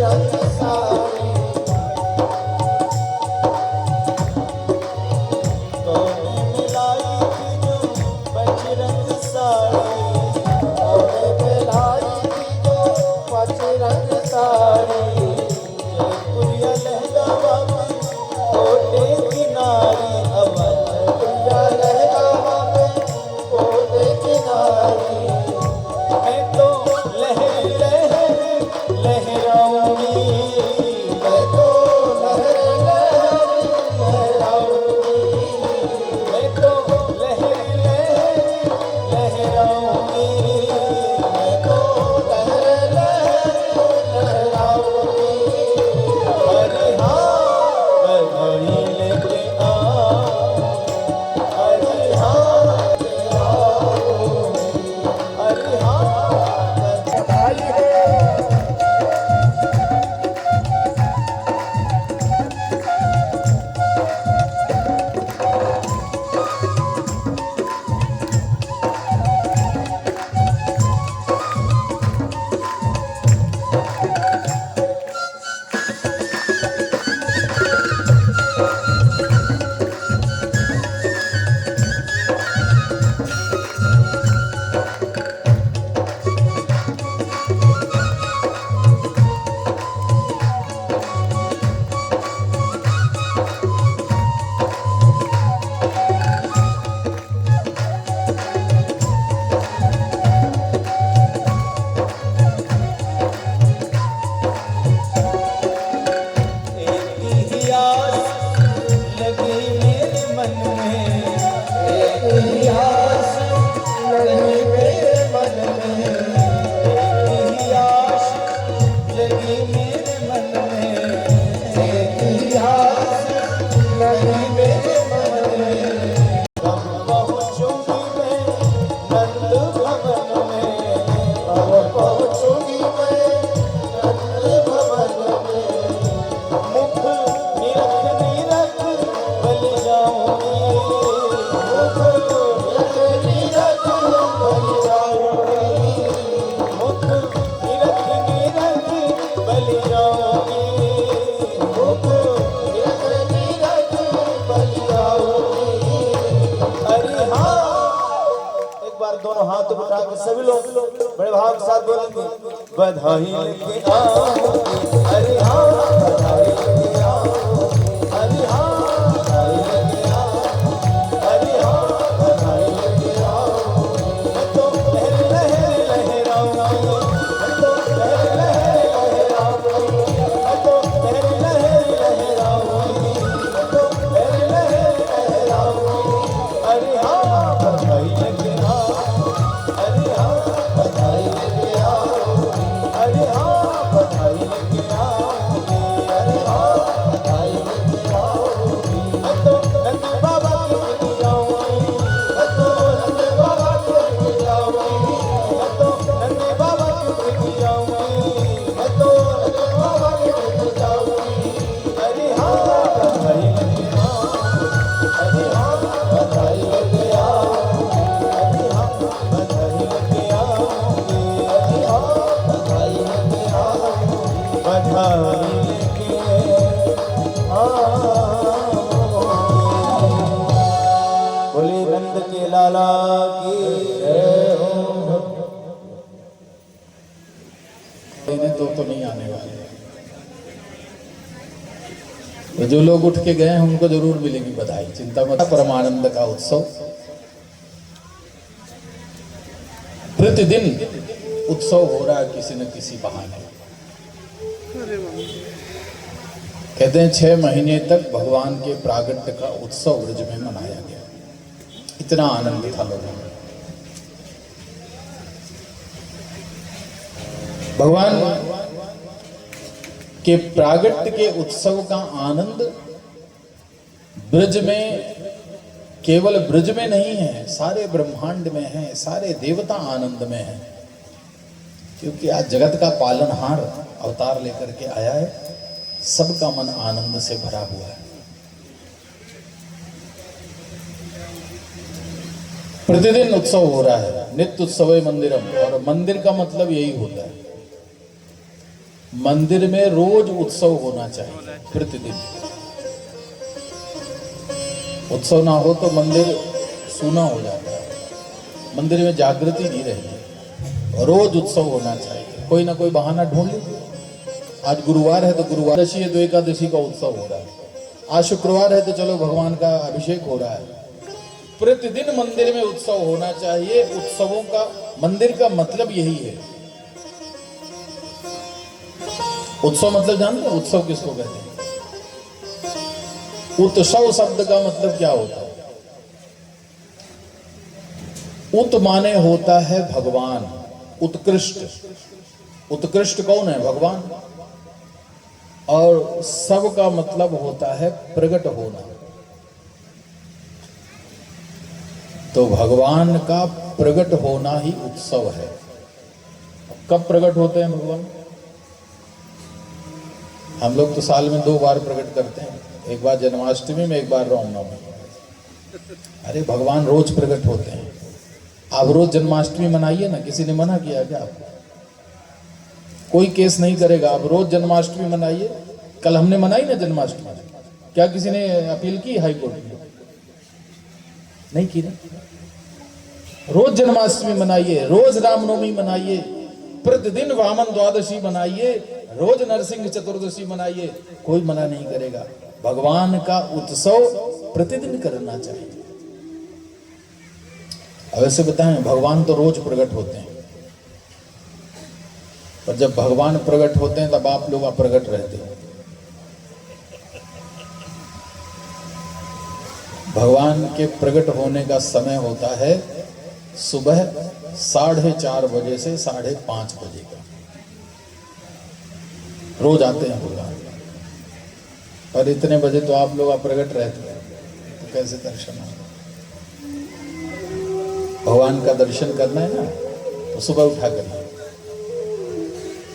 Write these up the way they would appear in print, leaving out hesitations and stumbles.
रंग साड़ी, तोने मिलाई थी जो पच रंग साड़ी, तोने मिलाई थी जो पच रंग साड़ी, जयपुरिया लहंगा बाबा कोटे किनारी, अवधपुरिया लहंगा बाबा कोटे किनारी। मैं तो लहर लहर लहराऊंगी, मैं तो लहर लहर लहराऊंगी, मैं तो लहर लहर लहराऊंगी, मैं तो लहर लहर लहराऊंगी। अरे हाँ बधाई लेके आओ, अरे हाँ लेके आओ, अरे हाँ बधाई है। एक ही आस लगी मेरे मन में, एक ही आस लगी मेरे मन में, एक ही आस लगी मेरे मन में, एक ही आस लगी मेरे मन में। कब पहुँचूंगी मैं नंद भवन में, कब पहुँचूंगी मैं नंद भवन में, मुख निरख निरख बल जाऊंगी, मुख निरख निरख बल जाऊंगी, मुख निरख निरख बल जाऊंगी, मुख निरख निरख बल जाऊंगी। अरे हाँ एक बार दोनों हाथ उठा के सभी लोग बड़े भाव के साथ बोलेंगे, बधाई लेके आओ, अरे हाँ बधाई लेके आओ, अरे हाँ बधाई लेके आओ, अरे हाँ बधाई लेके आओ। मैं तो लहर लहर लहराऊंगी, मैं तो लहर लहर लहराऊंगी, मैं तो लहर लहर लहराऊंगी, मैं तो लहर लहर लहराऊंगी। अरे हाँ बधाई लेके आओ, अरे हाँ बधाई लेके आओ, अरे हाँ बधाई लेके आओगे, अरे हाँ बधाई लेके आओगे। मैं तो नंद बाबा के लेके जाऊंगी, मैं तो नंद बाबा के लेके जाऊंगी, मैं तो नंद बाबा के लेके जाऊंगी, मैं तो नंद बाबा के लेके जाऊंगी। अरे हाँ बधाई लेके आओ, अरे हाँ बधाई लेके आओ, अरे हाँ बधाई लेके आओगे, अरे हाँ बधाई लेके आओ, बधाई लेके आओ। बोले नंद के लाला की जय हो। देने तो नहीं आने वाले, तो जो लोग उठ के गए हैं उनको जरूर मिलेगी बधाई, चिंता मत। परमानंद का उत्सव प्रतिदिन उत्सव हो रहा है किसी न किसी बहाने। कहते हैं 6 महीने तक भगवान के प्रागट्य का उत्सव ब्रज में मनाया गया, इतना आनंद था लोगों में। भगवान के प्रागट्य के उत्सव का आनंद ब्रज में, केवल ब्रज में नहीं है, सारे ब्रह्मांड में है, सारे देवता आनंद में है, क्योंकि आज जगत का पालनहार अवतार लेकर के आया है, सबका मन आनंद से भरा हुआ है। प्रतिदिन उत्सव हो रहा है, नित्य उत्सव मंदिरम, और मंदिर का मतलब यही होता है मंदिर में रोज उत्सव होना चाहिए, प्रतिदिन। उत्सव ना हो तो मंदिर सूना हो जाता है, मंदिर में जागृति नहीं रहेगी। रोज उत्सव होना चाहिए, कोई ना कोई बहाना ढूंढ लीजिए। आज गुरुवार है तो गुरुवार एकादशी है तो एकादशी का उत्सव हो रहा है, आज शुक्रवार है तो चलो भगवान का अभिषेक हो रहा है। प्रतिदिन मंदिर में उत्सव होना चाहिए। उत्सवों का, मंदिर का मतलब यही है। उत्सव मतलब जानते हैं उत्सव किसको कहते हैं? उत्सव शब्द का मतलब क्या होता है? उत माने होता है भगवान, उत्कृष्ट। उत्कृष्ट कौन है? भगवान। और सब का मतलब होता है प्रकट होना। तो भगवान का प्रकट होना ही उत्सव है। कब प्रकट होते हैं भगवान? हम लोग तो साल में 2 बार प्रकट करते हैं, एक बार जन्माष्टमी में, एक बार रामनवमी। अरे भगवान रोज प्रकट होते हैं। आप रोज जन्माष्टमी मनाइए ना, किसी ने मना किया क्या आपको? कोई केस नहीं करेगा, आप रोज जन्माष्टमी मनाइए। कल हमने मनाई ना जन्माष्टमी, क्या किसी ने अपील की हाई कोर्ट में? नहीं की ना। रोज जन्माष्टमी मनाइए, रोज रामनवमी मनाइए, प्रतिदिन वामन द्वादशी मनाइए, रोज नरसिंह चतुर्दशी मनाइए, कोई मना नहीं करेगा। भगवान का उत्सव प्रतिदिन करना चाहिए। अब ऐसे बताएं, भगवान तो रोज प्रकट होते हैं, पर जब भगवान प्रकट होते हैं तब आप लोग अप्रकट रहते हैं। भगवान के प्रकट होने का समय होता है सुबह 4:30 बजे से 5:30 बजे का। रोज आते हैं भगवान, पर इतने बजे तो आप लोग अप्रकट रहते हैं, तो कैसे दर्शन होगा? भगवान का दर्शन करना है ना, तो सुबह उठा करिए,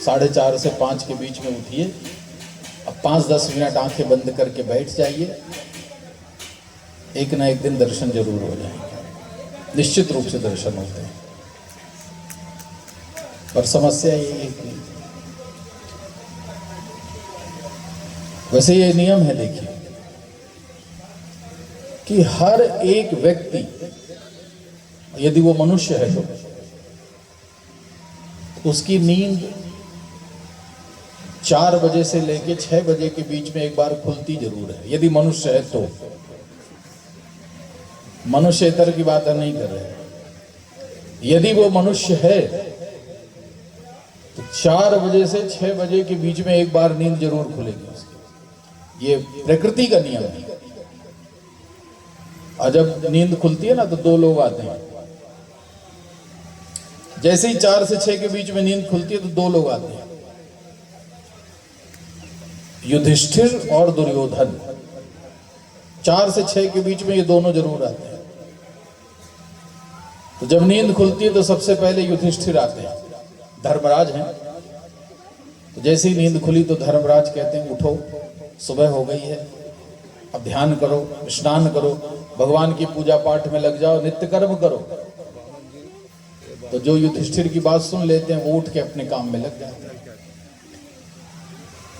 4:30 से 5 के बीच में उठिए। अब 5-10 मिनट आंखें बंद करके बैठ जाइए, एक ना एक दिन दर्शन जरूर हो जाएंगे, निश्चित रूप से दर्शन होते हैं। पर समस्या ये है कि वैसे ये नियम है, देखिए, कि हर एक व्यक्ति, यदि वो मनुष्य है तो उसकी नींद 4 बजे से लेके 6 बजे के बीच में एक बार खुलती जरूर है, यदि मनुष्य है तो। मनुष्यतर की बात हम नहीं कर रहे। यदि वो मनुष्य है तो 4 बजे से 6 बजे के बीच में एक बार नींद जरूर खुलेगी उसकी। ये प्रकृति का नियम है। और जब नींद खुलती है ना तो 2 लोग आते हैं। जैसे ही 4 से 6 के बीच में नींद खुलती है तो 2 लोग आते हैं, युधिष्ठिर और दुर्योधन। 4 से 6 के बीच में ये दोनों जरूर आते हैं। तो जब नींद खुलती है तो सबसे पहले युधिष्ठिर आते हैं, धर्मराज हैं। तो जैसे ही नींद खुली तो धर्मराज कहते हैं, उठो, सुबह हो गई है, अब ध्यान करो, स्नान करो, भगवान की पूजा पाठ में लग जाओ, नित्य कर्म करो। तो जो युधिष्ठिर की बात सुन लेते हैं वो उठ के अपने काम में लग जाते हैं।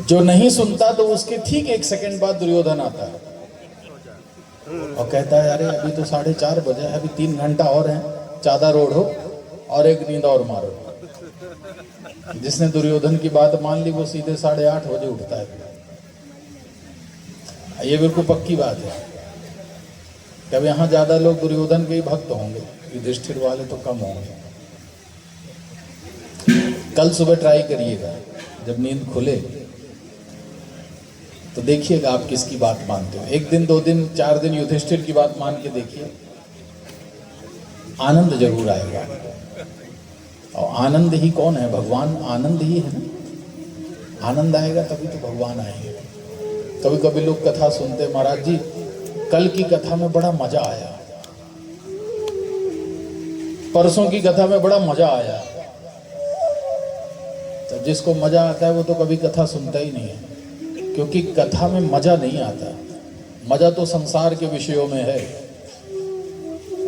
जो नहीं सुनता तो उसके ठीक 1 सेकंड बाद दुर्योधन आता है और कहता है, अरे अभी तो 4:30 बजे है, अभी 3 घंटा और है, चादर ओढ़ो और एक नींद और मारो। जिसने दुर्योधन की बात मान ली वो सीधे 8:30 बजे उठता है। ये बिल्कुल पक्की बात है। कब यहाँ ज्यादा लोग दुर्योधन के ही भक्त होंगे, युधिष्ठिर वाले तो कम होंगे। कल सुबह ट्राई करिएगा, जब नींद खुले तो देखिएगा आप किसकी बात मानते हो। 1 दिन, 2 दिन, 4 दिन युधिष्ठिर की बात मान के देखिए, आनंद जरूर आएगा। और आनंद ही कौन है? भगवान आनंद ही है ना। आनंद आएगा तभी तो भगवान आएंगे। कभी कभी लोग कथा सुनते, महाराज जी कल की कथा में बड़ा मजा आया, परसों की कथा में बड़ा मजा आया। तो जिसको मजा आता है वो तो कभी कथा सुनता ही नहीं है, क्योंकि कथा में मजा नहीं आता। मजा तो संसार के विषयों में है।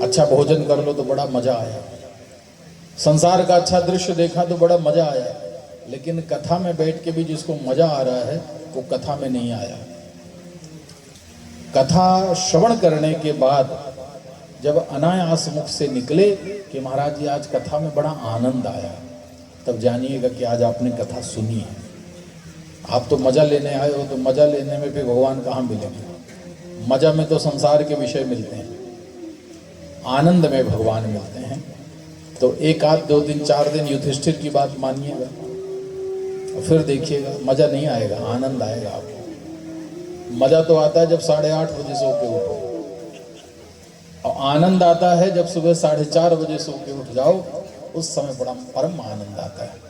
अच्छा भोजन कर लो तो बड़ा मजा आया, संसार का अच्छा दृश्य देखा तो बड़ा मजा आया, लेकिन कथा में बैठ के भी जिसको मजा आ रहा है वो कथा में नहीं आया। कथा श्रवण करने के बाद जब अनायास मुख से निकले कि महाराज जी आज कथा में बड़ा आनंद आया, तब जानिएगा कि आज आपने कथा सुनी है। आप तो मजा लेने आए हो, तो मजा लेने में फिर भगवान कहाँ मिलेंगे? मजा में तो संसार के विषय मिलते हैं, आनंद में भगवान मिलते हैं। तो एक आध 2 दिन 4 दिन युधिष्ठिर की बात मानिएगा और फिर देखिएगा मजा नहीं आएगा, आनंद आएगा आपको। मजा तो आता है जब 8:30 बजे सो के उठो, और आनंद आता है जब सुबह 4:30 बजे सो के उठ जाओ, उस समय बड़ा परम आनंद आता है।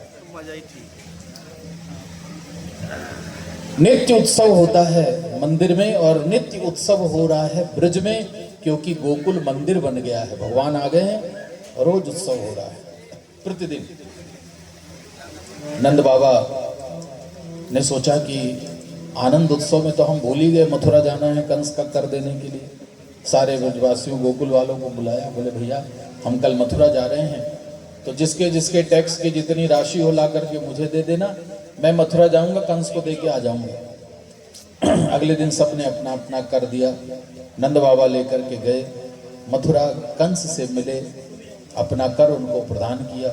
नित्य उत्सव होता है मंदिर में, और नित्य उत्सव हो रहा है ब्रज में, क्योंकि गोकुल मंदिर बन गया है, भगवान आ गए हैं, रोज उत्सव हो रहा है प्रतिदिन। नंद बाबा ने सोचा कि आनंद उत्सव में तो हम भूल ही गए, मथुरा जाना है कंस का कर देने के लिए। सारे ब्रजवासियों गोकुल वालों को बुलाया, बोले भैया हम कल मथुरा जा रहे हैं, तो जिसके जिसके टैक्स की जितनी राशि हो ला करके मुझे दे देना, मैं मथुरा जाऊंगा, कंस को दे के आ जाऊंगा। अगले दिन सबने अपना अपना कर दिया। नंद बाबा लेकर के गए मथुरा, कंस से मिले, अपना कर उनको प्रदान किया।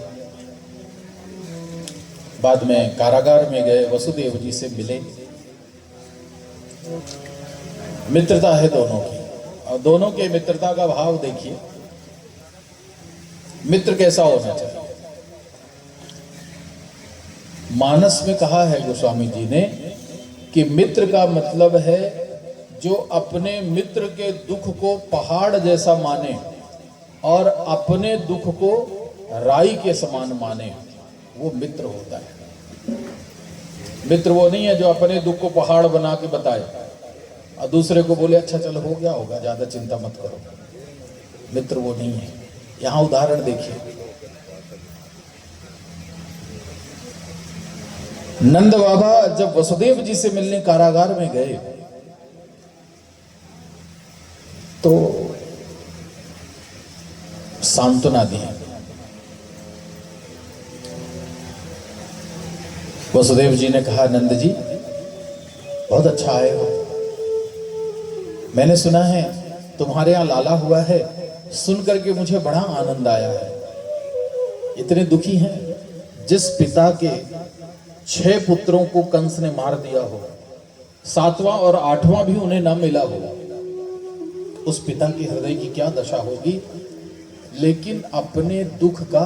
बाद में कारागार में गए, वसुदेव जी से मिले। मित्रता है दोनों की, और दोनों के मित्रता का भाव देखिए, मित्र कैसा होना चाहिए। मानस में कहा है गोस्वामी जी ने कि मित्र का मतलब है जो अपने मित्र के दुख को पहाड़ जैसा माने और अपने दुख को राई के समान माने, वो मित्र होता है। मित्र वो नहीं है जो अपने दुख को पहाड़ बना के बताए और दूसरे को बोले अच्छा चल हो गया होगा, ज्यादा चिंता मत करो। मित्र वो नहीं है। यहां उदाहरण देखिए, नंद बाबा जब वसुदेव जी से मिलने कारागार में गए तो सांत्वना दी। वसुदेव जी ने कहा नंद जी बहुत अच्छा आए हो, मैंने सुना है तुम्हारे यहां लाला हुआ है, सुन करके मुझे बड़ा आनंद आया है। इतने दुखी हैं, जिस पिता के 6 पुत्रों को कंस ने मार दिया हो, 7वां और 8वां भी उन्हें न मिला हो, उस पिता के हृदय की क्या दशा होगी। लेकिन अपने दुख का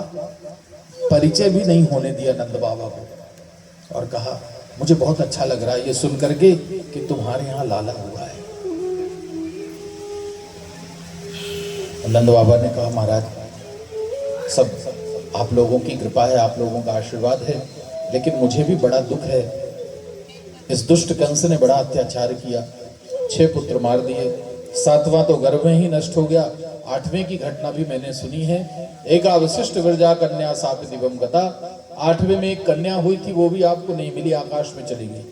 परिचय भी नहीं होने दिया नंद बाबा को, और कहा मुझे बहुत अच्छा लग रहा है ये सुन करके कि तुम्हारे यहां लाला हुआ है। नंद बाबा ने कहा महाराज सब आप लोगों की कृपा है, आप लोगों का आशीर्वाद है, लेकिन मुझे भी बड़ा दुख है। इस दुष्ट कंस ने बड़ा अत्याचार किया, 6 पुत्र मार दिए, 7वां तो गर्भ में ही नष्ट हो गया, 8वें की घटना भी मैंने सुनी है। एक अवशिष्ट विरजा कन्या साप दिवम गता, 8वें में एक कन्या हुई थी, वो भी आपको नहीं मिली, आकाश में चली गई।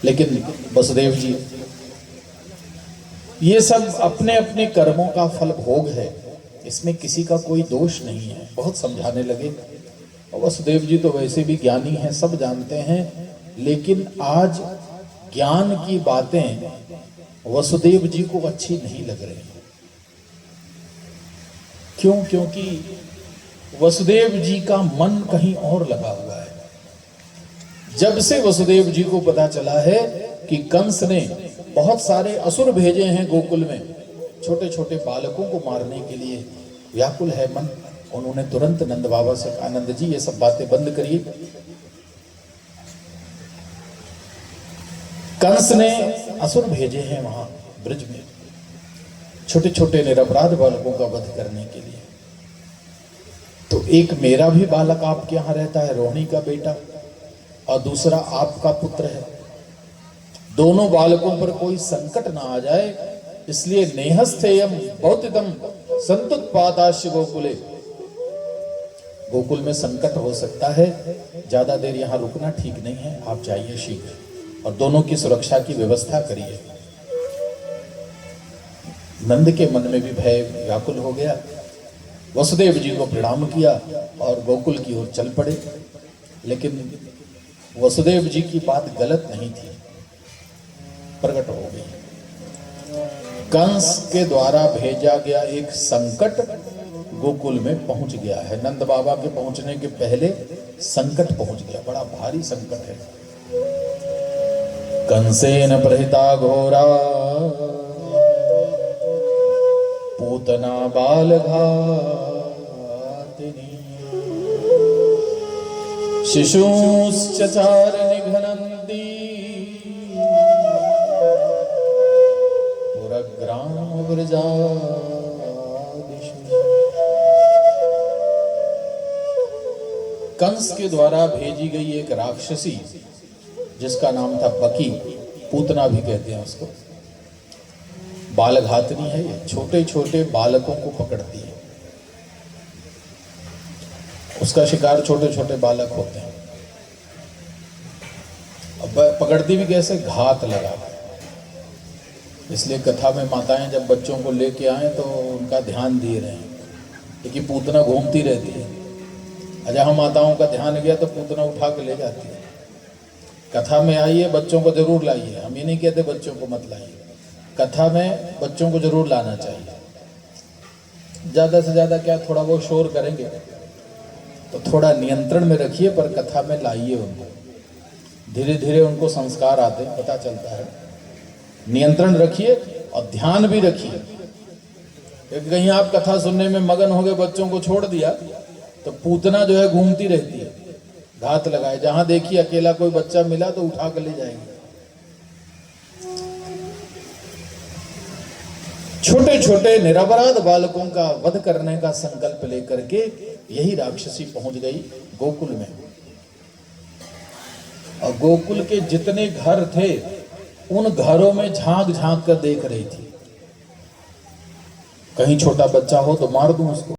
लेकिन वसुदेव जी ये सब अपने अपने कर्मों का फल भोग है, इसमें किसी का कोई दोष नहीं है। बहुत समझाने लगे, और वसुदेव जी तो वैसे भी ज्ञानी हैं, सब जानते हैं, लेकिन आज ज्ञान की बातें वसुदेव जी को अच्छी नहीं लग रही। क्यों? क्योंकि वसुदेव जी का मन कहीं और लगा हुआ है। जब से वसुदेव जी को पता चला है कि कंस ने बहुत सारे असुर भेजे हैं गोकुल में, छोटे छोटे बालकों को मारने के लिए, व्याकुल है मन। उन्होंने तुरंत नंद बाबा से कहा नंद जी ये सब बातें बंद करिए। कंस ने असुर भेजे हैं वहां ब्रज में, छोटे छोटे निरपराध बालकों का वध करने के लिए। तो एक मेरा भी बालक आपके यहां रहता है, रोहिणी का बेटा, और दूसरा आपका पुत्र है। दोनों बालकों पर कोई संकट ना आ जाए, इसलिए नेहस्थेयम भौतिकम संतुत्पादाश्य गोकुले, गोकुल में संकट हो सकता है, ज्यादा देर यहां रुकना ठीक नहीं है, आप जाइए शीघ्र, और दोनों की सुरक्षा की व्यवस्था करिए। नंद के मन में भी भय व्याकुल हो गया। वसुदेव जी को प्रणाम किया और गोकुल की ओर चल पड़े। लेकिन वसुदेव जी की बात गलत नहीं थी, प्रकट हो गई। कंस के द्वारा भेजा गया एक संकट गोकुल में पहुंच गया है। नंद बाबा के पहुंचने के पहले संकट पहुंच गया, बड़ा भारी संकट है। कंसेन प्रहिता घोरा पूतना बाल घातिनी शिशूश्च चार निघ्नन्ति पुरग्राम व्रजादिषु। कंस के द्वारा भेजी गई एक राक्षसी जिसका नाम था बकी, पूतना भी कहते हैं उसको, बालघातनी है ये, छोटे छोटे बालकों को पकड़ती है। उसका शिकार छोटे छोटे बालक होते हैं। अब पकड़ती भी कैसे, घात लगा। इसलिए कथा में माताएं जब बच्चों को लेके आए तो उनका ध्यान दिए रहे, क्योंकि पूतना घूमती रहती है। जहाँ माताओं का ध्यान गया तो पूतना उठा के ले जाती है। कथा में आइए, बच्चों को जरूर लाइए। हम ये नहीं कहते बच्चों को मत लाइए, कथा में बच्चों को जरूर लाना चाहिए। ज़्यादा से ज़्यादा क्या, थोड़ा वो शोर करेंगे तो थोड़ा नियंत्रण में रखिए, पर कथा में लाइए उनको। धीरे धीरे उनको संस्कार आते हैं, पता चलता है। नियंत्रण रखिए और ध्यान भी रखिए। कहीं आप कथा सुनने में मगन हो गए, बच्चों को छोड़ दिया तो पूतना जो है घूमती रहती है, घात लगाए। जहां देखिए अकेला कोई बच्चा मिला तो उठा कर ले जाएंगे। छोटे छोटे निरपराध बालकों का वध करने का संकल्प लेकर के यही राक्षसी पहुंच गई गोकुल में। और गोकुल के जितने घर थे उन घरों में झांक झांक कर देख रही थी, कहीं छोटा बच्चा हो तो मार दूं उसको।